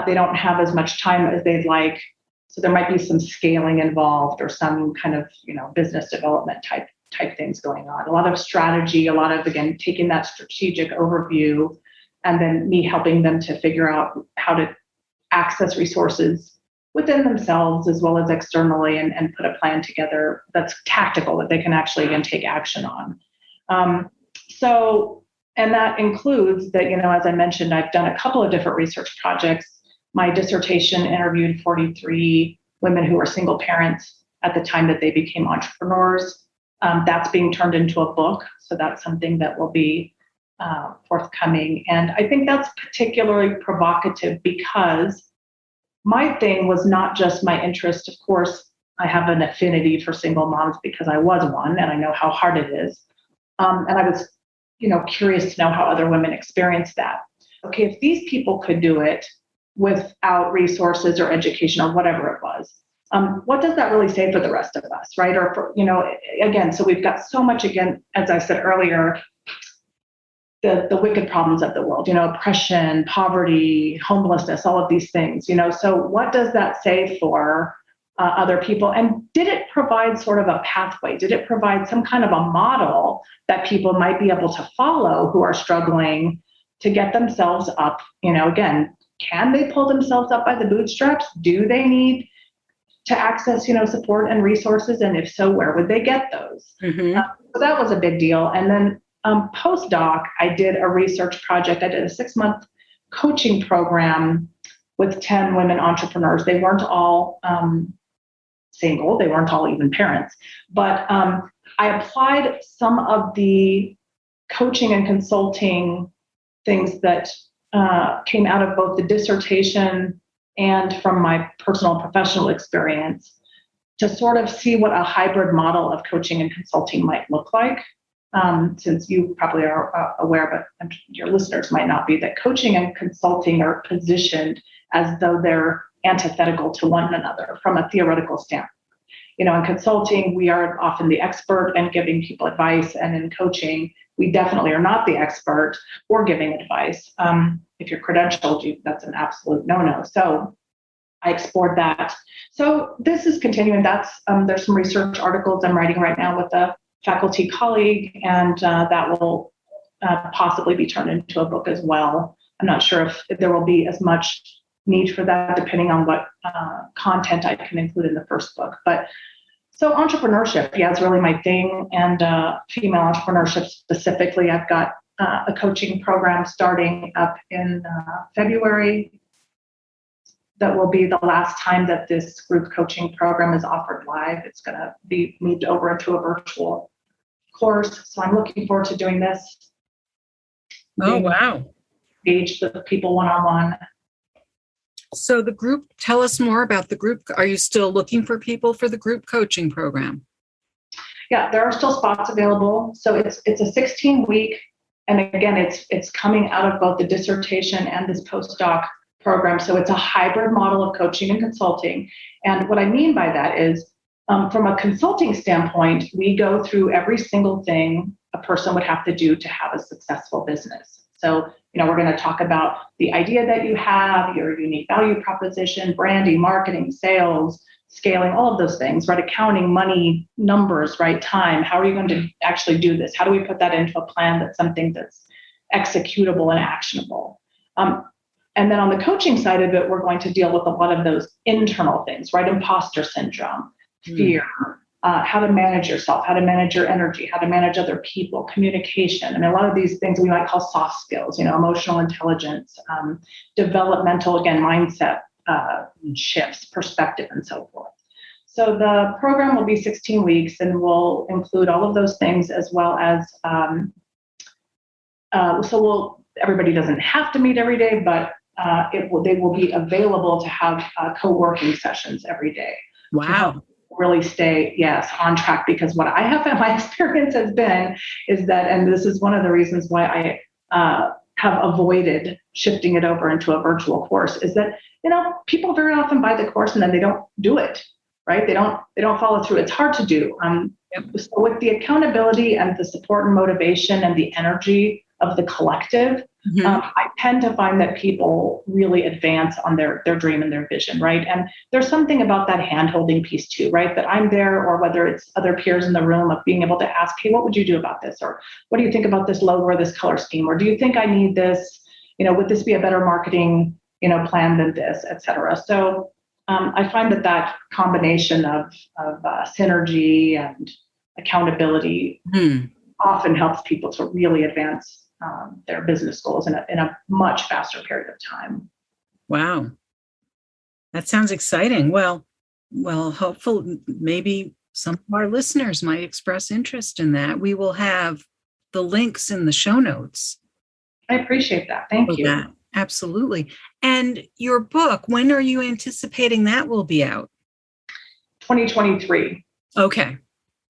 Speaker 3: they don't have as much time as they'd like. So there might be some scaling involved, or some kind of, business development type things going on. A lot of strategy, a lot of, again, taking that strategic overview, and then me helping them to figure out how to access resources within themselves as well as externally, and put a plan together that's tactical, that they can actually, again, take action on. And that includes that, as I mentioned, I've done a couple of different research projects. My dissertation interviewed 43 women who were single parents at the time that they became entrepreneurs. That's being turned into a book. So that's something that will be forthcoming. And I think that's particularly provocative, because my thing was not just my interest. Of course, I have an affinity for single moms because I was one, and I know how hard it is. And I was, curious to know how other women experience that. Okay, if these people could do it without resources or education or whatever it was, what does that really say for the rest of us, right? Or for, again, so we've got so much, again, as I said earlier, the wicked problems of the world, oppression, poverty, homelessness, all of these things, so what does that say for other people? And did it provide sort of a pathway? Did it provide some kind of a model that people might be able to follow who are struggling to get themselves up? Again, can they pull themselves up by the bootstraps? Do they need to access, support and resources? And if so, where would they get those?
Speaker 2: Mm-hmm.
Speaker 3: So that was a big deal. And then postdoc, I did a research project. I did a 6-month coaching program with 10 women entrepreneurs. They weren't all single. They weren't all even parents. But I applied some of the coaching and consulting things that came out of both the dissertation and from my personal and professional experience to sort of see what a hybrid model of coaching and consulting might look like. Since you probably are aware, but your listeners might not be, that coaching and consulting are positioned as though they're antithetical to one another from a theoretical standpoint. In consulting, we are often the expert and giving people advice. And in coaching, we definitely are not the expert or giving advice. If you're credentialed, that's an absolute no-no. So I explored that. So this is continuing. There's some research articles I'm writing right now with a faculty colleague, and that will possibly be turned into a book as well. I'm not sure if there will be as much need for that, depending on what content I can include in the first book. But So entrepreneurship, yeah, it's really my thing. And female entrepreneurship specifically, I've got a coaching program starting up in February. That will be the last time that this group coaching program is offered live. It's going to be moved over into a virtual course. So I'm looking forward to doing this.
Speaker 2: Oh, wow.
Speaker 3: Engage with people one-on-one.
Speaker 2: So the group, tell us more about the group. Are you still looking for people for the group coaching program?
Speaker 3: Yeah, there are still spots available. So it's a 16-week, and again, it's coming out of both the dissertation and this postdoc program. So it's a hybrid model of coaching and consulting. And what I mean by that is, from a consulting standpoint, we go through every single thing a person would have to do to have a successful business. So, we're going to talk about the idea that you have, your unique value proposition, branding, marketing, sales, scaling, all of those things, right? Accounting, money, numbers, right? Time. How are you going to actually do this? How do we put that into a plan that's something that's executable and actionable? And then on the coaching side of it, we're going to deal with a lot of those internal things, right? Imposter syndrome, fear, how to manage yourself, how to manage your energy, how to manage other people, communication. I mean, a lot of these things we might call soft skills, emotional intelligence, developmental, again, mindset shifts, perspective, and so forth. So the program will be 16 weeks and will include all of those things as well as, everybody doesn't have to meet every day, but they will be available to have co-working sessions every day.
Speaker 2: Wow.
Speaker 3: Really stay, on track, because what I have found my experience has been is that, and this is one of the reasons why I have avoided shifting it over into a virtual course, is that, people very often buy the course and then they don't do it, right? They don't follow through. It's hard to do. So with the accountability and the support and motivation and the energy of the collective, I tend to find that people really advance on their dream and their vision, right? And there's something about that hand-holding piece too, right? That I'm there, or whether it's other peers in the room, of being able to ask, hey, what would you do about this? Or what do you think about this logo or this color scheme? Or do you think I need this? Would this be a better marketing, plan than this, et cetera? So I find that combination of synergy and accountability often helps people to really advance their business goals in a much faster period of time.
Speaker 2: Wow. That sounds exciting. Well, hopefully maybe some of our listeners might express interest in that. We will have the links in the show notes.
Speaker 3: I appreciate that. Thank you.
Speaker 2: That. Absolutely. And your book, when are you anticipating that will be out?
Speaker 3: 2023.
Speaker 2: Okay.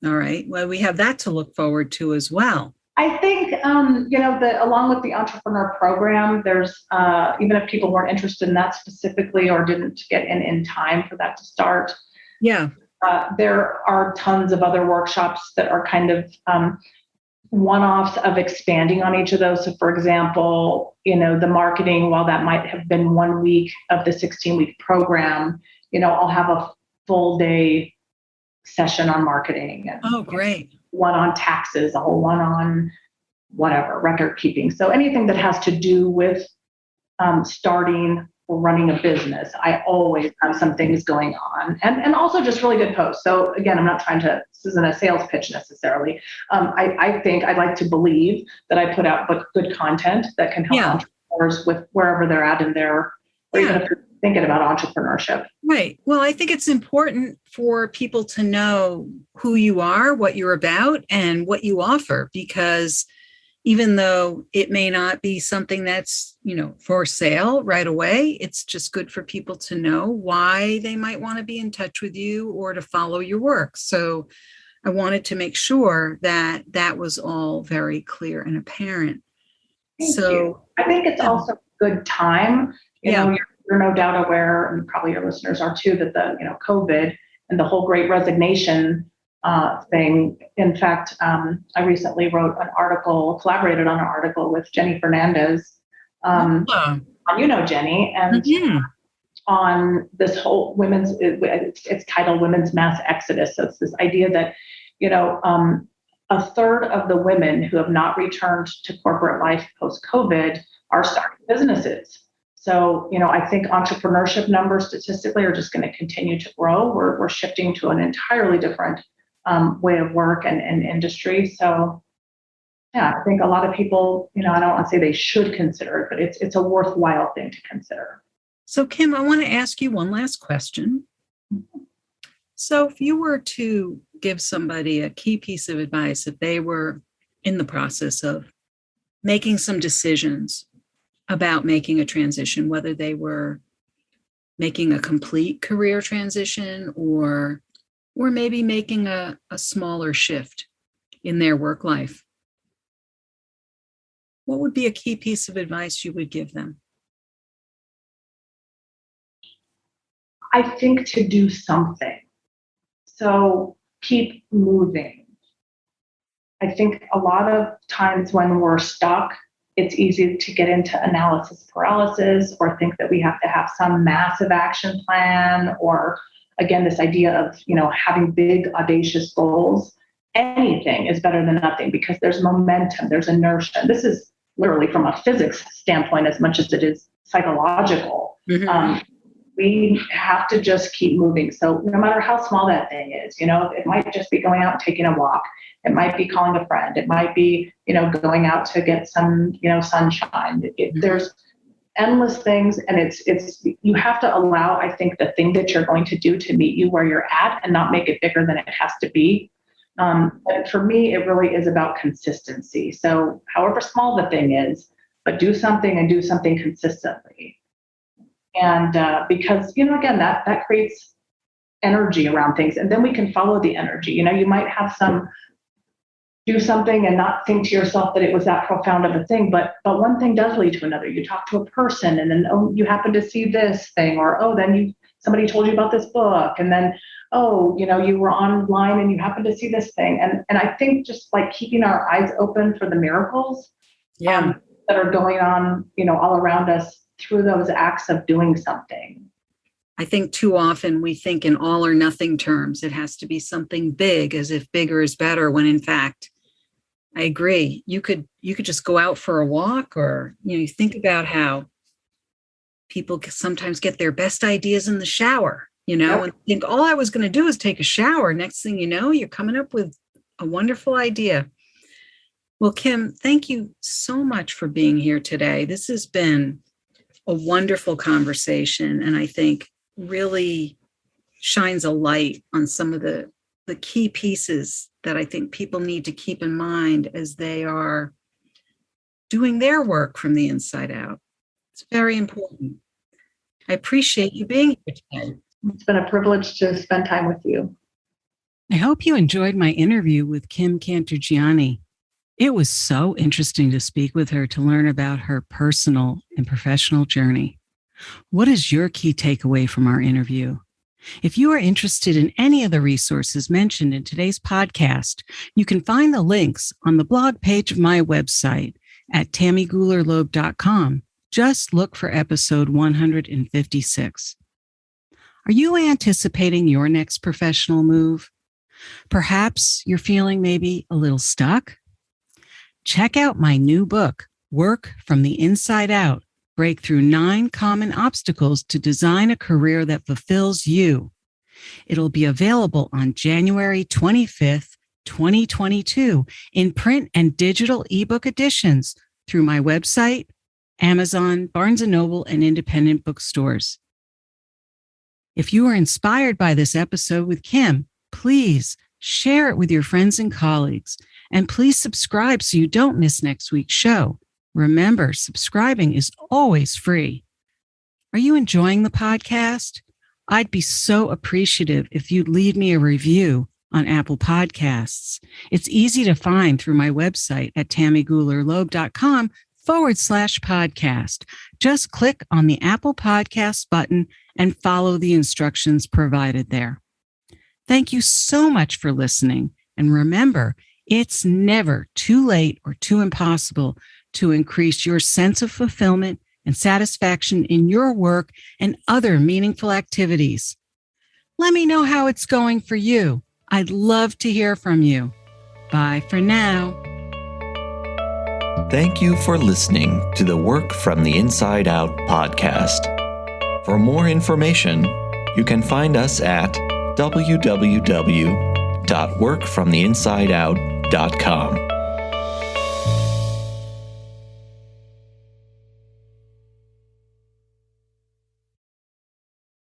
Speaker 2: All right. Well, we have that to look forward to as well.
Speaker 3: I think, along with the entrepreneur program, there's, even if people weren't interested in that specifically or didn't get in time for that to start.
Speaker 2: Yeah.
Speaker 3: There are tons of other workshops that are kind of one-offs of expanding on each of those. So for example, the marketing, while that might have been 1 week of the 16-week program, I'll have a full day session on marketing. And,
Speaker 2: great.
Speaker 3: One on taxes, a whole one on whatever, record keeping. So anything that has to do with starting or running a business, I always have some things going on, and also just really good posts. So again, I'm not this isn't a sales pitch necessarily. I think I'd like to believe that I put out good content that can help entrepreneurs with wherever they're at in their, or even if you're thinking about entrepreneurship.
Speaker 2: Right. Well, I think it's important for people to know who you are, what you're about, and what you offer, because even though it may not be something that's, for sale right away, it's just good for people to know why they might want to be in touch with you or to follow your work. So I wanted to make sure that that was all very clear and apparent.
Speaker 3: Thank you. I think it's also a good time. You're no doubt aware, and probably your listeners are too, that the COVID and the whole Great Resignation thing. In fact, I recently collaborated on an article with Jenny Fernandez, on Jenny, and on this whole it's titled Women's Mass Exodus. So it's this idea that, a third of the women who have not returned to corporate life post-COVID are starting businesses. So, I think entrepreneurship numbers statistically are just going to continue to grow. We're shifting to an entirely different way of work and industry. So, yeah, I think a lot of people, I don't want to say they should consider it, but it's a worthwhile thing to consider.
Speaker 2: So, Kim, I want to ask you one last question. So, if you were to give somebody a key piece of advice if they were in the process of making some decisions about making a transition, whether they were making a complete career transition or maybe making a smaller shift in their work life, what would be a key piece of advice you would give them?
Speaker 3: I think to do something. So keep moving. I think a lot of times when we're stuck, it's easy to get into analysis paralysis or think that we have to have some massive action plan or, again, this idea of, having big, audacious goals. Anything is better than nothing because there's momentum, there's inertia. This is literally from a physics standpoint as much as it is psychological. Mm-hmm. We have to just keep moving. So no matter how small that thing is, it might just be going out and taking a walk. It might be calling a friend. It might be, going out to get some, sunshine. There's endless things. And it's you have to allow, I think, the thing that you're going to do to meet you where you're at and not make it bigger than it has to be. But for me, it really is about consistency. So however small the thing is, but do something and do something consistently. And because, again, that creates energy around things. And then we can follow the energy. You might have do something and not think to yourself that it was that profound of a thing, but one thing does lead to another. You talk to a person and then, you happen to see this thing, or, then somebody told you about this book. And then, you were online and you happened to see this thing. And I think just like keeping our eyes open for the miracles that are going on, all around us through those acts of doing something.
Speaker 2: I think too often we think in all or nothing terms. It has to be something big, as if bigger is better, when in fact, I agree. You could just go out for a walk, or, you think about how people sometimes get their best ideas in the shower, and think all I was going to do is take a shower. Next thing you know, you're coming up with a wonderful idea. Well, Kim, thank you so much for being here today. This has been a wonderful conversation, and I think really shines a light on some of the key pieces that I think people need to keep in mind as they are doing their work from the inside out. It's very important. I appreciate you being here today.
Speaker 3: It's been a privilege to spend time with you.
Speaker 2: I hope you enjoyed my interview with Kim Cantergiani. It was so interesting to speak with her to learn about her personal and professional journey. What is your key takeaway from our interview? If you are interested in any of the resources mentioned in today's podcast, you can find the links on the blog page of my website at tammygulerloeb.com. Just look for episode 156. Are you anticipating your next professional move? Perhaps you're feeling maybe a little stuck? Check out my new book, Work from the Inside Out. Break through 9 common obstacles to design a career that fulfills you. It'll be available on January 25th, 2022 in print and digital ebook editions through my website, Amazon, Barnes & Noble, and independent bookstores. If you are inspired by this episode with Kim, please share it with your friends and colleagues, and please subscribe so you don't miss next week's show. Remember, subscribing is always free. Are you enjoying the podcast? I'd be so appreciative if you'd leave me a review on Apple Podcasts. It's easy to find through my website at tammygulerloeb.com/podcast. Just click on the Apple Podcasts button and follow the instructions provided there. Thank you so much for listening. And remember, it's never too late or too impossible to increase your sense of fulfillment and satisfaction in your work and other meaningful activities. Let me know how it's going for you. I'd love to hear from you. Bye for now.
Speaker 1: Thank you for listening to the Work from the Inside Out podcast. For more information, you can find us at www.workfromtheinsideout.com.